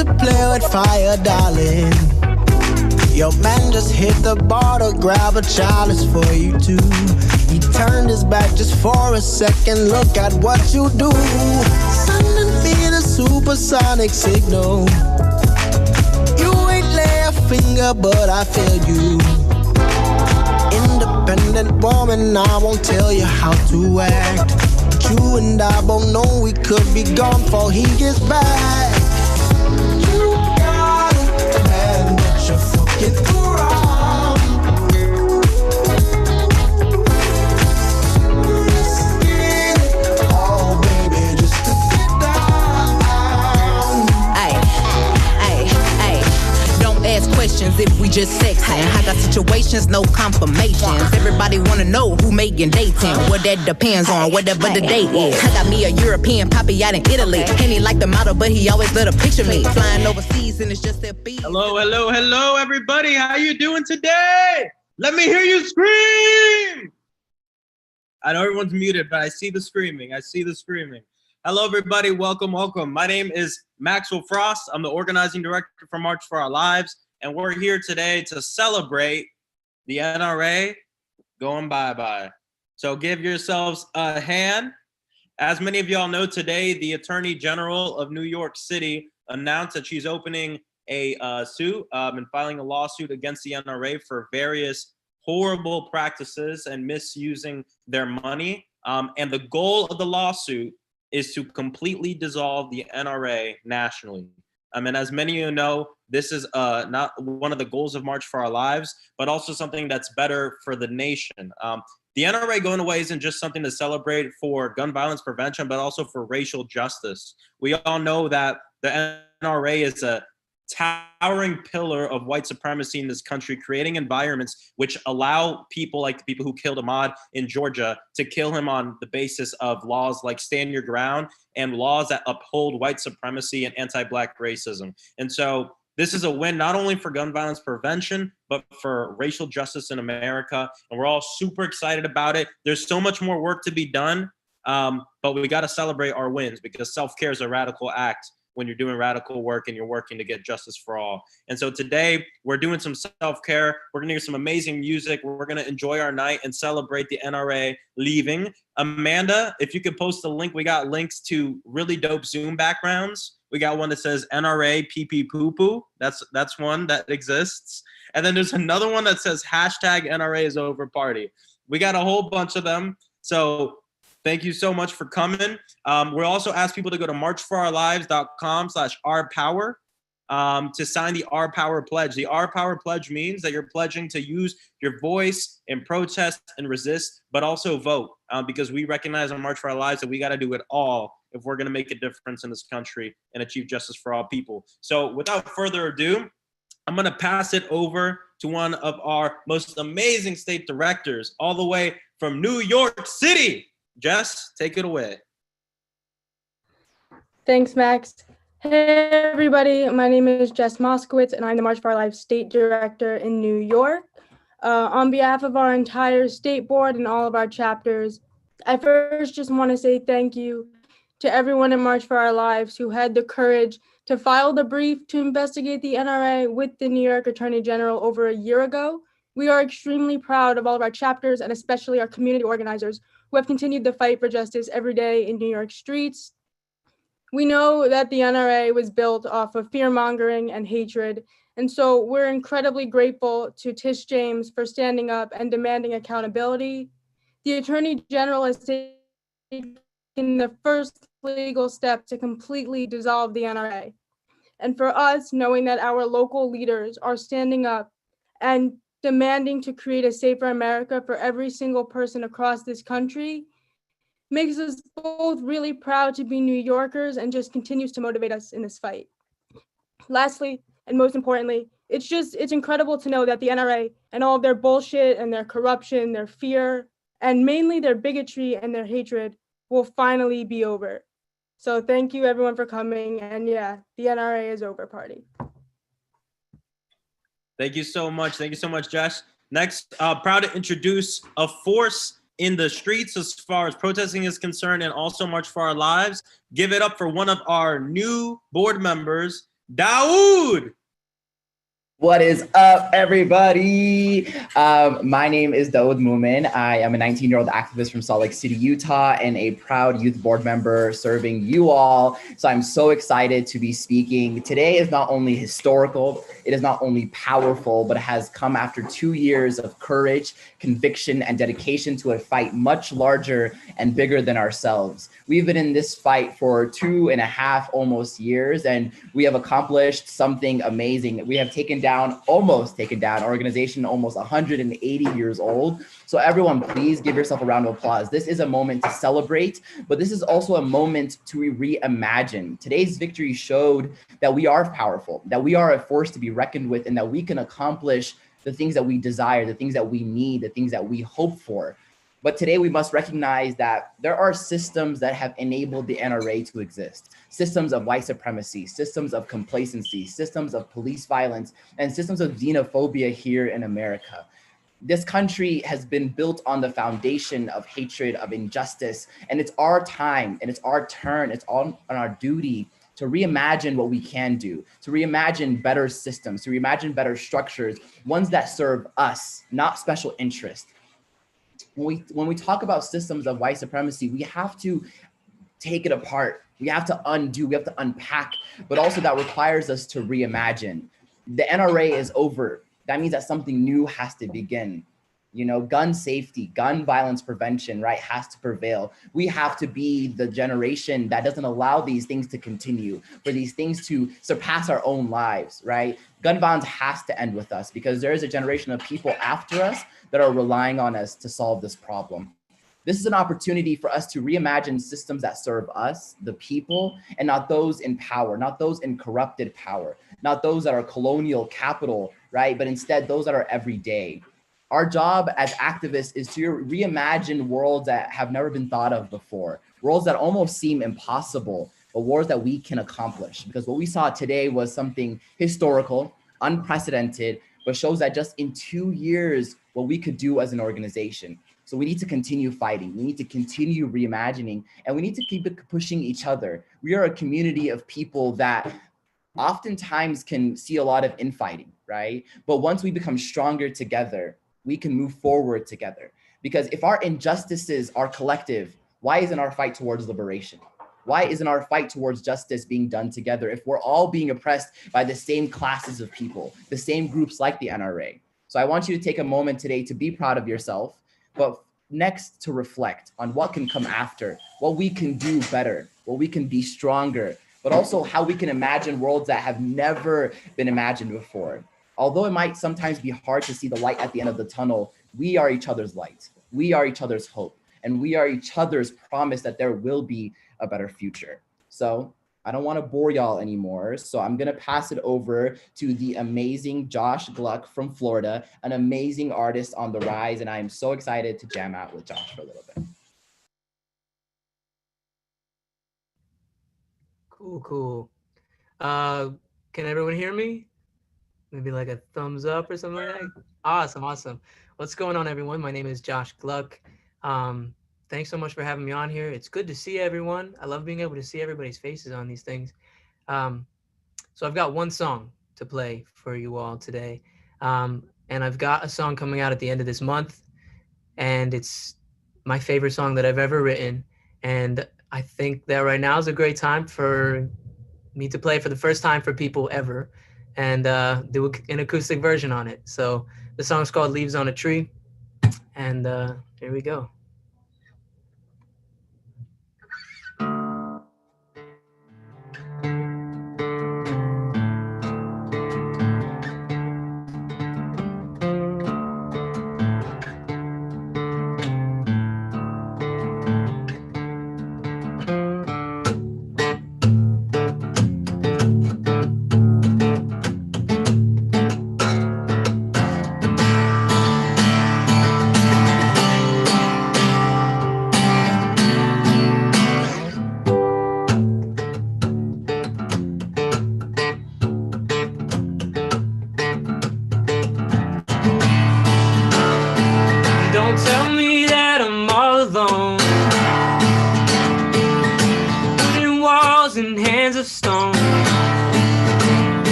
to play with fire, darling. Your man just hit the bar to grab a chalice for you too. He turned his back just for a second. Look at what you do. Sending me the supersonic signal. You ain't lay a finger, but I feel you. Independent woman, I won't tell you how to act. But you and I both know we could be gone before he gets back. You got a man, but you're fucking around. Risking it all, baby, just to get down. Ay, don't ask questions if we just sexing. I got situations, no confirmations. Everybody wanna know who making dating. What that depends on, whatever the date is. I got me a European poppy out in Italy. And he like the model, but he always let her picture me. Flying overseas and it's just their beat. Hello, everybody. How you doing today? Let me hear you scream. I know everyone's muted, but I see the screaming. Hello, everybody. Welcome. My name is Maxwell Frost. I'm the organizing director for March for Our Lives, and we're here today to celebrate the NRA going bye-bye. So give yourselves a hand. As many of y'all know, today, the Attorney General of New York City announced that she's opening a suit and filing a lawsuit against the NRA for various horrible practices and misusing their money. And the goal of the lawsuit is to completely dissolve the NRA nationally. And as many of you know, this is not one of the goals of March for Our Lives, but also something that's better for the nation. The NRA going away isn't just something to celebrate for gun violence prevention, but also for racial justice. We all know that the NRA is a towering pillar of white supremacy in this country, creating environments which allow people like the people who killed Ahmaud in Georgia to kill him on the basis of laws like Stand Your Ground and laws that uphold white supremacy and anti-Black racism. And so this is a win not only for gun violence prevention, but for racial justice in America. And we're all super excited about it. There's so much more work to be done, but we got to celebrate our wins because self-care is a radical act when you're doing radical work and you're working to get justice for all. And so today we're doing some self-care. We're gonna hear some amazing music. We're gonna enjoy our night and celebrate the NRA leaving. Amanda, if you could post the link, we got links to really dope Zoom backgrounds. We got one that says NRA pee pee poo poo. That's one that exists. And then there's another one that says hashtag NRA is over party. We got a whole bunch of them. So thank you so much for coming. We'll also ask people to go to marchforourlives.com/ourpower to sign the Our Power Pledge. The Our Power Pledge means that you're pledging to use your voice in protest and resist, but also vote because we recognize on March for Our Lives that we got to do it all if we're going to make a difference in this country and achieve justice for all people. So without further ado, I'm going to pass it over to one of our most amazing state directors all the way from New York City. Jess, take it away. Thanks, Max. Hey, everybody. My name is Jess Moskowitz, and I'm the March for Our Lives State Director in New York. On behalf of our entire state board and all of our chapters, I first just want to say thank you to everyone in March for Our Lives who had the courage to file the brief to investigate the NRA with the New York Attorney General over a year ago. We are extremely proud of all of our chapters and especially our community organizers who have continued the fight for justice every day in New York streets. We know that the NRA was built off of fear-mongering and hatred, and so we're incredibly grateful to Tish James for standing up and demanding accountability. The Attorney General has taken the first legal step to completely dissolve the NRA. And for us, knowing that our local leaders are standing up and demanding to create a safer America for every single person across this country makes us both really proud to be New Yorkers and just continues to motivate us in this fight. Lastly, and most importantly, it's incredible to know that the NRA and all of their bullshit and their corruption, their fear, and mainly their bigotry and their hatred will finally be over. So thank you everyone for coming, and yeah, the NRA is over party. Thank you so much. Thank you so much, Josh. Next, proud to introduce a force in the streets as far as protesting is concerned and also March for Our Lives. Give it up for one of our new board members, Dawood. What is up, everybody? My name is Dawood Moomin. I am a 19-year-old activist from Salt Lake City, Utah, and a proud youth board member serving you all. So I'm so excited to be speaking. Today is not only historical, it is not only powerful, but it has come after 2 years of courage, conviction, and dedication to a fight much larger and bigger than ourselves. We've been in this fight for 2.5 almost years, and we have accomplished something amazing. We have almost taken down an organization almost 180 years old. So everyone, please give yourself a round of applause. This is a moment to celebrate, but this is also a moment to reimagine. Today's victory showed that we are powerful, that we are a force to be reckoned with, and that we can accomplish the things that we desire, the things that we need, the things that we hope for. But today we must recognize that there are systems that have enabled the NRA to exist. Systems of white supremacy, systems of complacency, systems of police violence, and systems of xenophobia here in America. This country has been built on the foundation of hatred, of injustice, and it's our time and it's our turn, it's on our duty to reimagine what we can do, to reimagine better systems, to reimagine better structures, ones that serve us, not special interests. When we talk about systems of white supremacy, we have to take it apart. We have to undo, we have to unpack, but also that requires us to reimagine. The NRA is over. That means that something new has to begin. You know, gun safety, gun violence prevention, right, has to prevail. We have to be the generation that doesn't allow these things to continue, for these things to surpass our own lives, right? Gun violence has to end with us because there is a generation of people after us that are relying on us to solve this problem. This is an opportunity for us to reimagine systems that serve us, the people, and not those in power, not those in corrupted power, not those that are colonial capital, right? But instead those that are everyday. Our job as activists is to reimagine worlds that have never been thought of before, worlds that almost seem impossible, but worlds that we can accomplish. Because what we saw today was something historical, unprecedented, but shows that just in 2 years, what we could do as an organization. So we need to continue fighting. We need to continue reimagining, and we need to keep pushing each other. We are a community of people that oftentimes can see a lot of infighting, right? But once we become stronger together, we can move forward together. Because if our injustices are collective, why isn't our fight towards liberation? Why isn't our fight towards justice being done together if we're all being oppressed by the same classes of people, the same groups like the NRA? So I want you to take a moment today to be proud of yourself, but next to reflect on what can come after, what we can do better, what we can be stronger, but also how we can imagine worlds that have never been imagined before. Although it might sometimes be hard to see the light at the end of the tunnel, we are each other's light. We are each other's hope, and we are each other's promise that there will be a better future. So I don't want to bore y'all anymore. So I'm going to pass it over to the amazing Josh Gluck from Florida, an amazing artist on the rise. And I am so excited to jam out with Josh for a little bit. Cool. Can everyone hear me? Maybe like a thumbs up or something like that. Awesome. What's going on, everyone? My name is Josh Gluck. Thanks so much for having me on here. It's good to see everyone. I love being able to see everybody's faces on these things. So I've got one song to play for you all today. And I've got a song coming out at the end of this month. And it's my favorite song that I've ever written. And I think that right now is a great time for me to play for the first time for people ever and do an acoustic version on it. So the song's called Leaves on a Tree. And here we go.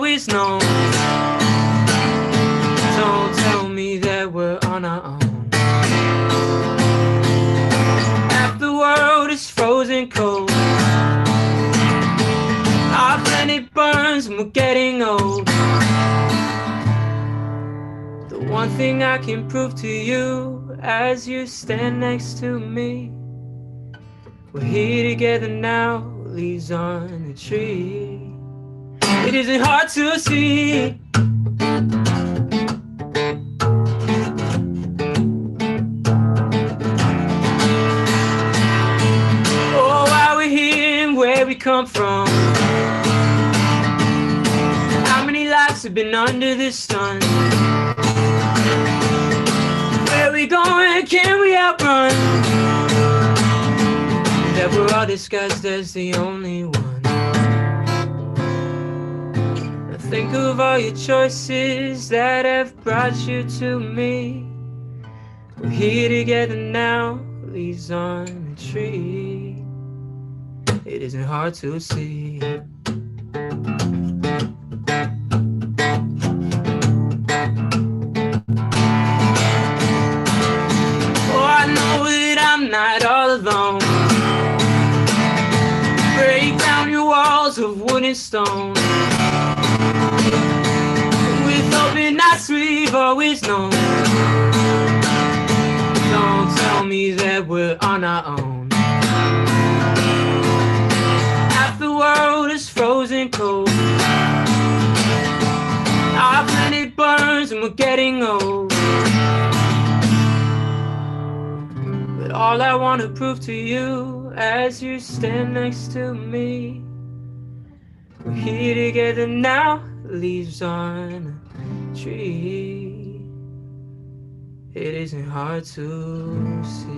always known. Don't tell me that we're on our own. Half the world is frozen cold. Our planet burns and we're getting old. The one thing I can prove to you as you stand next to me, we're here together now, leaves on the tree. It isn't hard to see. Oh, why we're here and where we come from. How many lives have been under the sun? Where we going? Can we outrun? That we're all disguised as the only one. Think of all your choices that have brought you to me. We're here together now, leaves on the tree. It isn't hard to see. Oh, I know that I'm not all alone. Break down your walls of wood and stone. With open eyes we've always known. Don't tell me that we're on our own. Half the world is frozen cold. Our planet burns and we're getting old. But all I want to prove to you as you stand next to me, we're here together now, leaves on a tree. It isn't hard to see.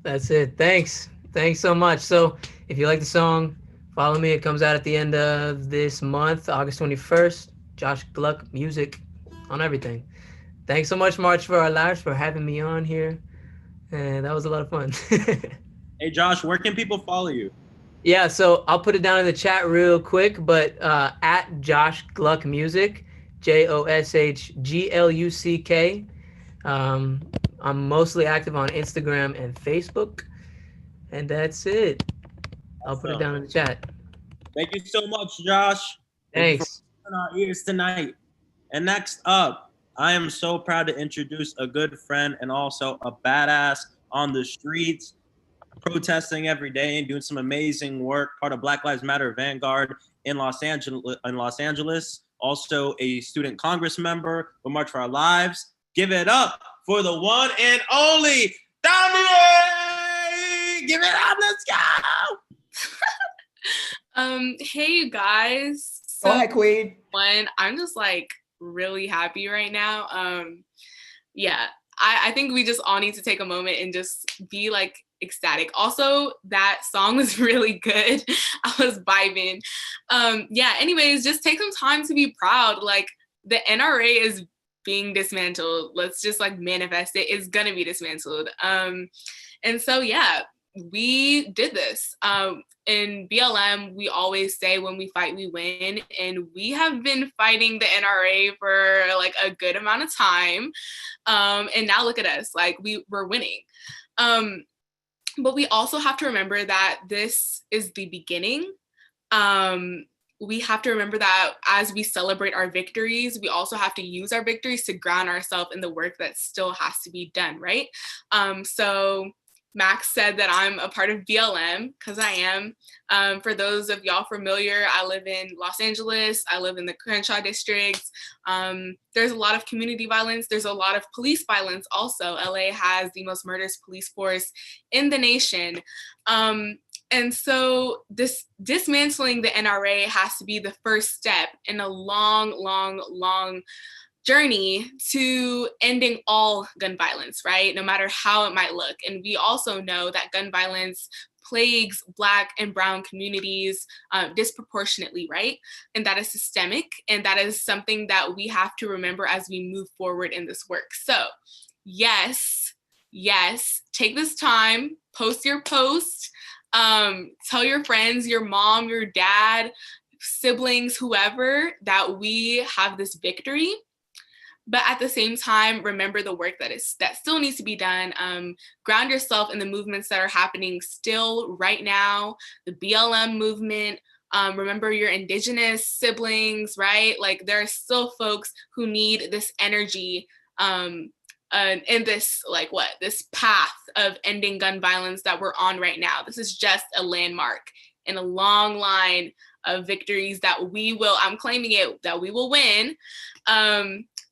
That's it. Thanks so much. So if you like the song, follow me. It comes out at the end of this month, August 21st. Josh Gluck Music on everything. Thanks so much, March for Our Lives, for having me on here. And that was a lot of fun. Hey, Josh, where can people follow you? Yeah, so I'll put it down in the chat real quick, but at Josh Gluck Music, JoshGluck. I'm mostly active on Instagram and Facebook, and that's it. I'll put it down in the chat. Thank you so much, Josh. Thanks. For our ears tonight. And next up, I am so proud to introduce a good friend and also a badass on the streets, protesting every day and doing some amazing work. Part of Black Lives Matter Vanguard in Los Angeles. Also a student Congress member with March for Our Lives. Give it up for the one and only Dominique! Give it up, let's go! Hey you guys. So, Hi, Queen. I'm just like really happy right now. Yeah, I think we just all need to take a moment and just be like ecstatic. Also, that song was really good. I was vibing. Yeah, anyways, just take some time to be proud. Like the NRA is being dismantled. Let's just like manifest it. It's gonna be dismantled. And so yeah, we did this. In BLM, we always say when we fight, we win. And we have been fighting the NRA for like a good amount of time. And now look at us, like we're winning. But we also have to remember that this is the beginning. We have to remember that as we celebrate our victories, we also have to use our victories to ground ourselves in the work that still has to be done, right? So Max said that I'm a part of BLM because I am. For those of y'all familiar, I live in Los Angeles. I live in the Crenshaw district. There's a lot of community violence. There's a lot of police violence also. LA has the most murderous police force in the nation. And so this dismantling the NRA has to be the first step in a long, long, long journey to ending all gun violence, right? No matter how it might look. And we also know that gun violence plagues Black and Brown communities disproportionately, right? And that is systemic, and that is something that we have to remember as we move forward in this work. So yes, take this time, post your post, tell your friends, your mom, your dad, siblings, whoever, that we have this victory. But at the same time, remember the work that still needs to be done. Ground yourself in the movements that are happening still right now, the BLM movement. Remember your Indigenous siblings, right? Like, there are still folks who need this energy in this, this path of ending gun violence that we're on right now. This is just a landmark in a long line of victories that I'm claiming it, that we will win.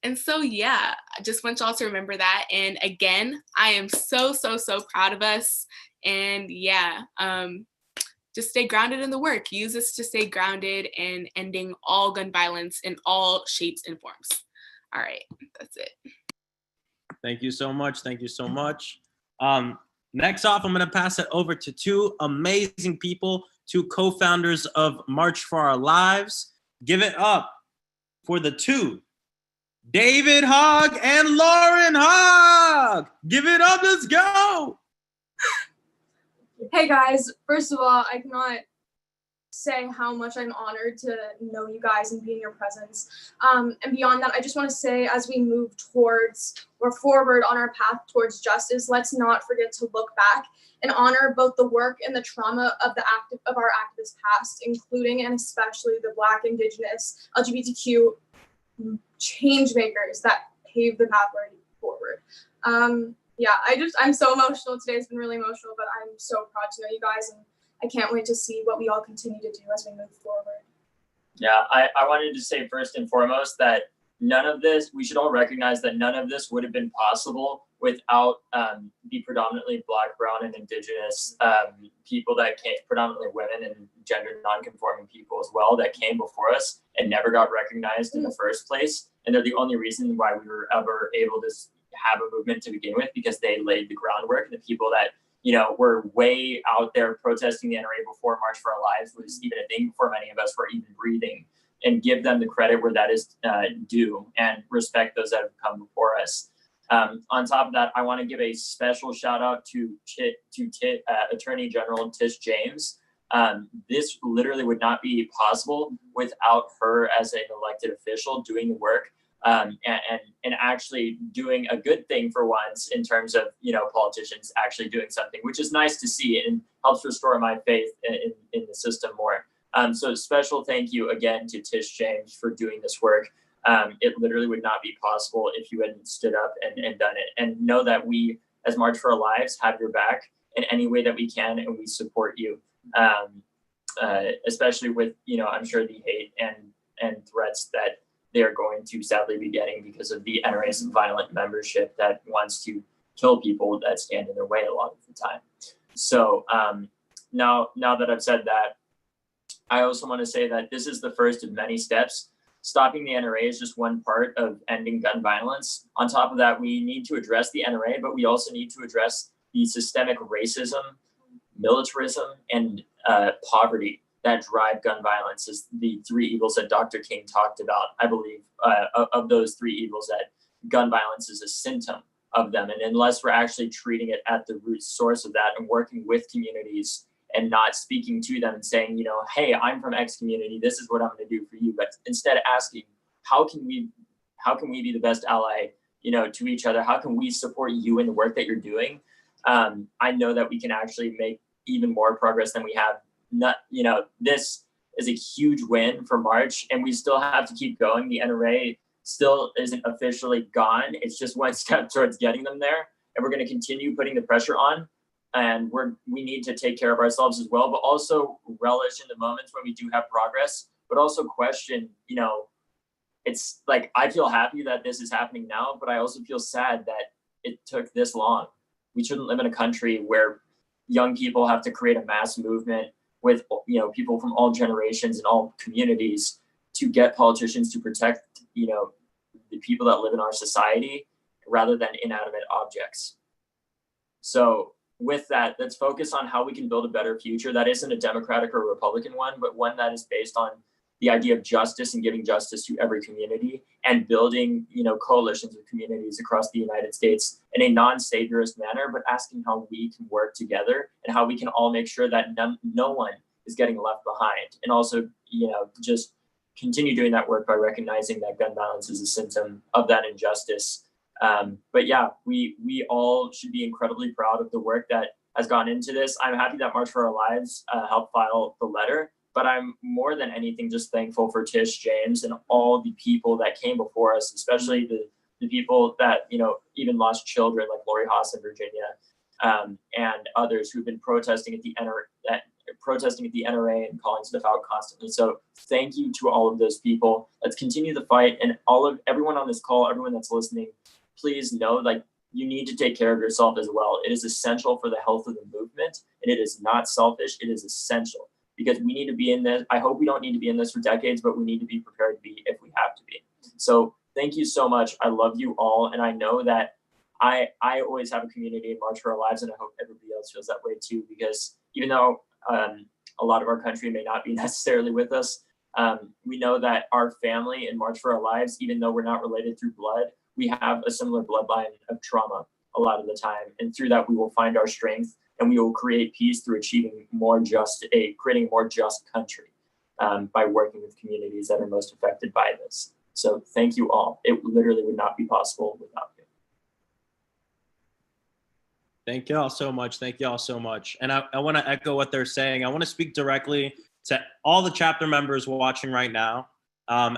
And so, yeah, I just want y'all to remember that. And again, I am so proud of us. And yeah, just stay grounded in the work. Use this to stay grounded in ending all gun violence in all shapes and forms. All right, that's it. Thank you so much. Thank you so much. Next off, I'm going to pass it over to two amazing people, two co-founders of March for Our Lives. Give it up for the two, David Hogg and Lauren Hogg. Give it up. Let's go. Hey guys, first of all, I cannot say how much I'm honored to know you guys and be in your presence. And beyond that, I just want to say, as we move forward on our path towards justice, let's not forget to look back and honor both the work and the trauma of our activist past, including and especially the Black, Indigenous, LGBTQ change makers that paved the pathway forward. I'm so emotional today. It's been really emotional, but I'm so proud to know you guys, and I can't wait to see what we all continue to do as we move forward. Yeah, I wanted to say first and foremost that we should all recognize that none of this would have been possible without the predominantly Black, Brown, and Indigenous people that came, predominantly women and gender non-conforming people as well, that came before us and never got recognized in the first place. And they're the only reason why we were ever able to have a movement to begin with, because they laid the groundwork. The people that were way out there protesting the NRA before March for Our Lives was even a thing, before many of us were even breathing. And give them the credit where that is due, and respect those that have come before us. On top of that, I want to give a special shout out to Attorney General Tish James. This literally would not be possible without her as an elected official doing the work, and actually doing a good thing for once, in terms of politicians actually doing something, which is nice to see and helps restore my faith in the system more. So special thank you again to Tish James for doing this work. It literally would not be possible if you hadn't stood up and done it. And know that we, as March for Our Lives, have your back in any way that we can, and we support you, especially with, I'm sure the hate and threats that they are going to sadly be getting because of the NRA's violent membership that wants to kill people that stand in their way a lot of the time. So now that I've said that, I also want to say that this is the first of many steps. Stopping the NRA is just one part of ending gun violence. On top of that, we need to address the NRA, but we also need to address the systemic racism, militarism, and poverty that drive gun violence, is the three evils that Dr. King talked about. I believe of those three evils, that gun violence is a symptom of them. And unless we're actually treating it at the root source of that and working with communities and not speaking to them and saying, hey, I'm from X community, this is what I'm going to do for you. But instead asking, how can we be the best ally, to each other? How can we support you in the work that you're doing? I know that we can actually make even more progress than we have. This is a huge win for March, and we still have to keep going. The NRA still isn't officially gone. It's just one step towards getting them there. And we're going to continue putting the pressure on. And we need to take care of ourselves as well, but also relish in the moments when we do have progress, but also question, it's like, I feel happy that this is happening now, but I also feel sad that it took this long. We shouldn't live in a country where young people have to create a mass movement with, people from all generations and all communities to get politicians to protect, the people that live in our society rather than inanimate objects. So with that, let's focus on how we can build a better future that isn't a Democratic or Republican one, but one that is based on the idea of justice and giving justice to every community and building, coalitions of communities across the United States in a non-saviorist manner, but asking how we can work together and how we can all make sure that no one is getting left behind. And also, just continue doing that work by recognizing that gun violence is a symptom of that injustice. But yeah, we all should be incredibly proud of the work that has gone into this. I'm happy that March for Our Lives helped file the letter, but I'm more than anything just thankful for Tish James and all the people that came before us, especially the people that, even lost children like Lori Haas in Virginia, and others who've been protesting at the NRA and calling stuff out constantly. So thank you to all of those people. Let's continue the fight, and everyone on this call, everyone that's listening, please know, you need to take care of yourself as well. It is essential for the health of the movement, and it is not selfish. It is essential because we need to be in this. I hope we don't need to be in this for decades, but we need to be prepared to be if we have to be. So thank you so much. I love you all, and I know that I always have a community in March for Our Lives, and I hope everybody else feels that way too, because even though a lot of our country may not be necessarily with us, we know that our family in March for Our Lives, even though we're not related through blood, we have a similar bloodline of trauma a lot of the time. And through that, we will find our strength, and we will create peace through creating a more just country by working with communities that are most affected by this. So thank you all. It literally would not be possible without you. Thank y'all so much. Thank y'all so much. And I want to echo what they're saying. I want to speak directly to all the chapter members watching right now.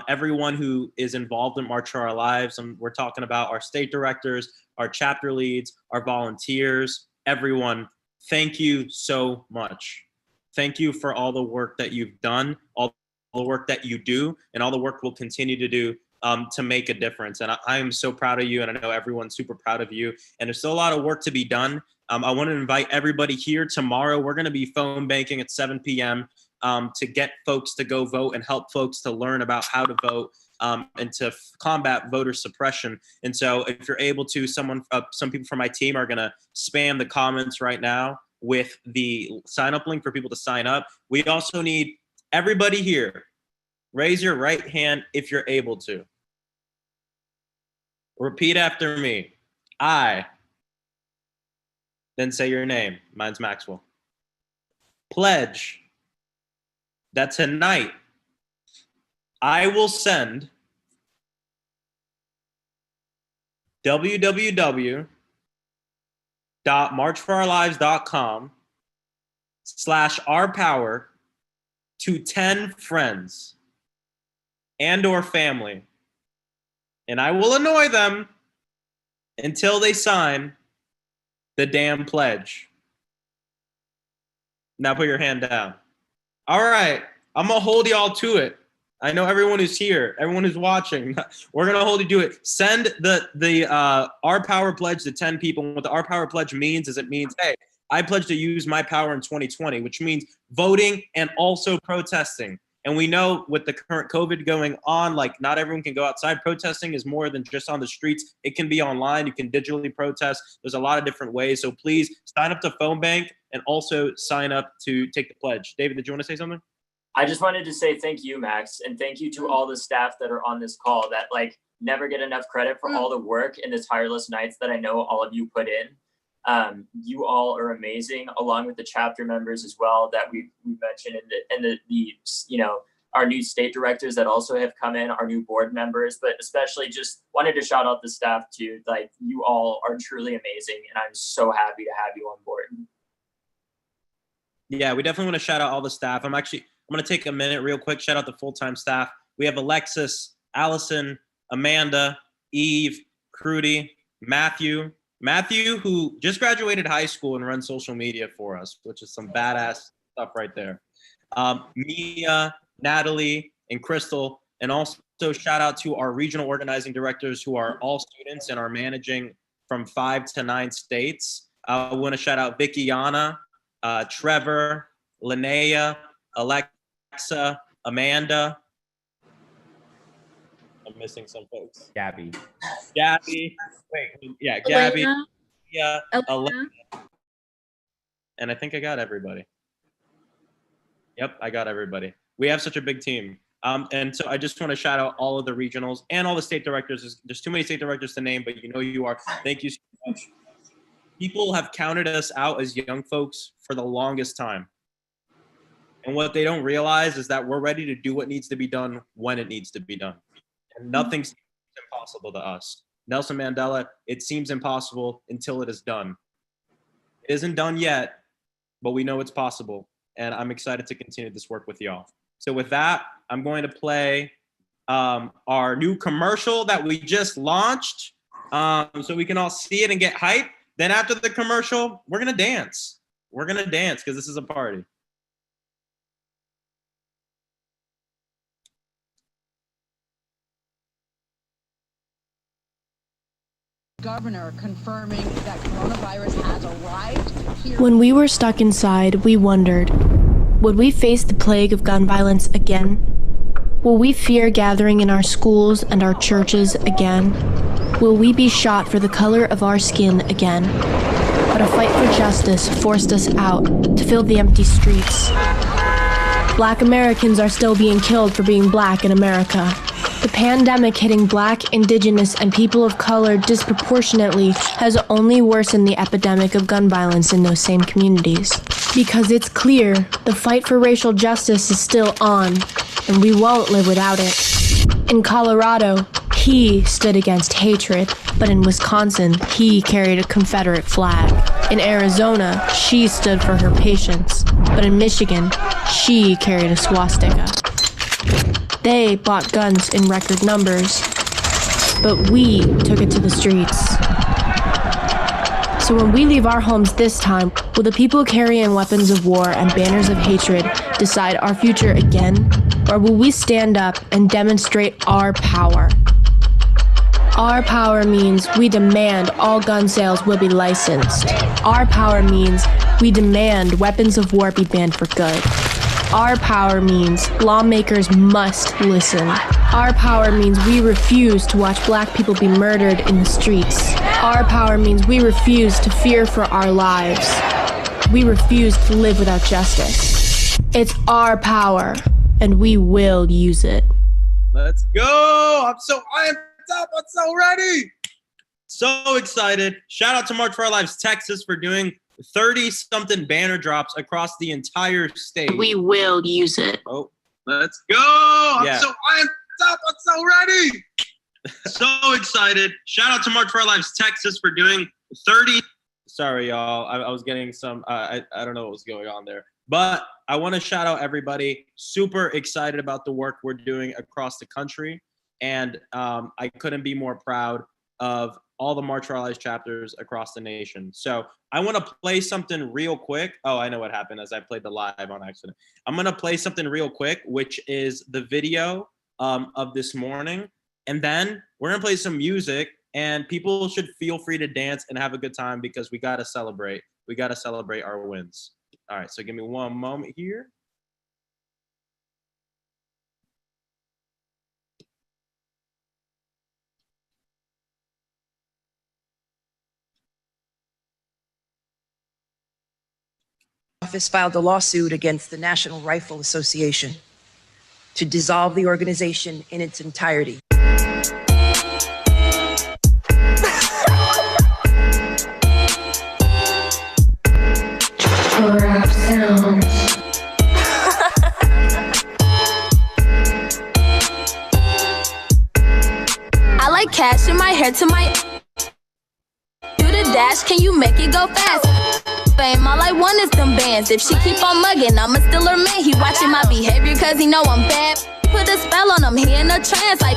Everyone who is involved in March for Our Lives. And we're talking about our state directors, our chapter leads, our volunteers, everyone. Thank you so much. Thank you for all the work that you've done, all the work that you do, and all the work we'll continue to do to make a difference. And I am so proud of you, and I know everyone's super proud of you. And there's still a lot of work to be done. I want to invite everybody here tomorrow. We're going to be phone banking at 7 p.m. To get folks to go vote and help folks to learn about how to vote and to combat voter suppression. And so if you're able to, some people from my team are going to spam the comments right now with the sign up link for people to sign up. We also need everybody here. Raise your right hand if you're able to. Repeat after me. I. Then say your name. Mine's Maxwell. Pledge that tonight I will send www.marchforourlives.com/ourpower to 10 friends and or family, and I will annoy them until they sign the damn pledge. Now put your hand down. All right, I'm gonna hold y'all to it. I know everyone who's here, everyone who's watching, we're gonna hold you to it. Send the Our Power pledge to 10 people. And what the Our Power pledge means is it means, hey, I pledge to use my power in 2020, which means voting and also protesting. And we know with the current COVID going on, not everyone can go outside. Protesting is more than just on the streets. It can be online. You can digitally protest. There's a lot of different ways. So please sign up to Phone Bank and also sign up to take the pledge. David, did you want to say something? I just wanted to say thank you, Max, and thank you to all the staff that are on this call that never get enough credit for all the work and the tireless nights that I know all of you put in. You all are amazing, along with the chapter members as well that we mentioned, and the our new state directors that also have come in, our new board members, but especially just wanted to shout out the staff too. You all are truly amazing, and I'm so happy to have you on board. Yeah, we definitely want to shout out all the staff. I'm going to take a minute real quick, shout out the full-time staff. We have Alexis, Allison, Amanda, Eve, Crudy, Matthew, who just graduated high school and runs social media for us, which is some badass stuff right there. Mia, Natalie, and Crystal, and also shout out to our regional organizing directors who are all students and are managing from 5 to 9 states. I want to shout out Vicky, Anna, Trevor, Linnea, Alexa, Amanda, missing some folks. Gabby. Wait, yeah, Gabby. Elena. Yeah, Elena. and I think I got everybody. Yep, I got everybody. We have such a big team. And so I just want to shout out all of the regionals and all the state directors. There's too many state directors to name, but you know you are. Thank you so much. People have counted us out as young folks for the longest time. And what they don't realize is that we're ready to do what needs to be done when it needs to be done. And nothing seems impossible to us. Nelson Mandela, it seems impossible until it is done. It isn't done yet, but we know it's possible. And I'm excited to continue this work with y'all. So with that, I'm going to play our new commercial that we just launched so we can all see it and get hype. Then after the commercial, we're going to dance. We're going to dance because this is a party. Governor confirming that coronavirus has arrived here. When we were stuck inside, we wondered, would we face the plague of gun violence again? Will we fear gathering in our schools and our churches again? Will we be shot for the color of our skin again? But a fight for justice forced us out to fill the empty streets. Black Americans are still being killed for being black in America. The pandemic hitting Black, Indigenous, and people of color disproportionately has only worsened the epidemic of gun violence in those same communities. Because it's clear the fight for racial justice is still on, and we won't live without it. In Colorado, he stood against hatred, but in Wisconsin, he carried a Confederate flag. In Arizona, she stood for her patients, but in Michigan, she carried a swastika. They bought guns in record numbers, but we took it to the streets. So when we leave our homes this time, will the people carrying weapons of war and banners of hatred decide our future again? Or will we stand up and demonstrate our power? Our power means we demand all gun sales will be licensed. Our power means we demand weapons of war be banned for good. Our power means lawmakers must listen. Our power means we refuse to watch black people be murdered in the streets. Our power means we refuse to fear for our lives. We refuse to live without justice. It's our power, and we will use it. Let's go! I'm so amped up. I'm so ready. So excited. Shout out to March for Our Lives Texas for doing 30-something banner drops across the entire state. We will use it. Oh, let's go! I'm so amped up. I'm so ready. So excited. Shout out to March for Our Lives Texas for doing 30. Sorry, y'all. I was getting some, I don't know what was going on there. But I want to shout out everybody. Super excited about the work we're doing across the country. And I couldn't be more proud of all the March for Our Lives chapters across the nation. So I want to play something real quick. Oh, I know what happened as I played the live on accident. I'm going to play something real quick, which is the video of this morning. And then we're going to play some music, and people should feel free to dance and have a good time because we got to celebrate. We got to celebrate our wins. All right, so give me one moment here. Office filed a lawsuit against the National Rifle Association to dissolve the organization in its entirety. I like cash in my hair to my do the dash, can you make it go fast? Fame, all I want is them bands. If she keep on mugging, I'ma still her man. He watching my behavior cause he know I'm bad. Put a spell on him, he in a trance like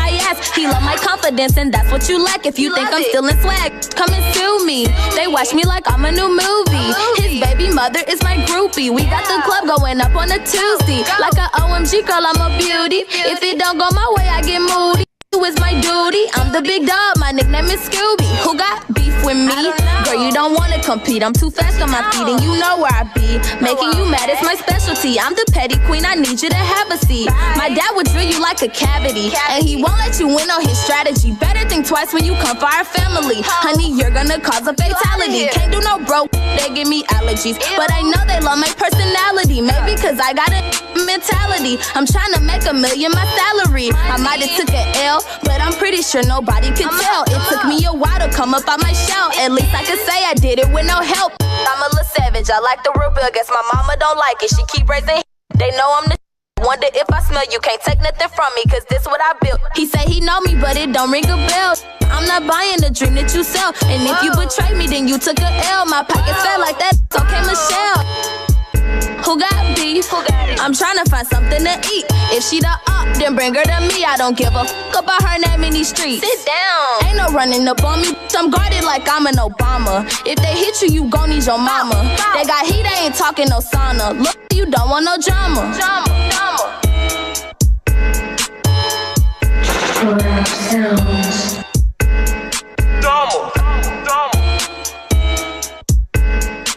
yes, he love my confidence and that's what you lack. If you think I'm still in swag, come and sue me. They watch me like I'm a new movie. His baby mother is my groupie. We got the club going up on a Tuesday. Like a OMG girl, I'm a beauty. If it don't go my way, I get moody. is my duty. I'm the big dog, my nickname is Scooby. Who got beef with me? Girl, you don't wanna compete. I'm too fast on my feet and you know where I be. Making you mad is my specialty. I'm the petty queen, I need you to have a seat. My dad would drill you like a cavity, and he won't let you win on his strategy. Better think twice when you come for our family. Honey, you're gonna cause a fatality. Can't do no broke, they give me allergies. But I know they love my personality. Maybe cause I got a mentality. I'm trying to make $1 million my salary. I might have took an L, but I'm pretty sure nobody could tell. It took me a while to come up out my shell. At least I could say I did it with no help. I'm a little savage, I like the real bill. Guess my mama don't like it, she keep raising. They know I'm the wonder if I smell you, can't take nothing from me, cause this what I built. He say he know me, but it don't ring a bell. I'm not buying the dream that you sell. And if you betray me, then you took a L. My pockets felt like that, okay, Michelle. Who got beef? I'm trying to find something to eat. If she the up, then bring her to me. I don't give a fuck about her name in these streets. Sit down. Ain't no running up on me. I'm guarded like I'm an Obama. If they hit you, you gon' need your mama. They got heat, they ain't talking no sauna. Look, you don't want no drama. Sounds.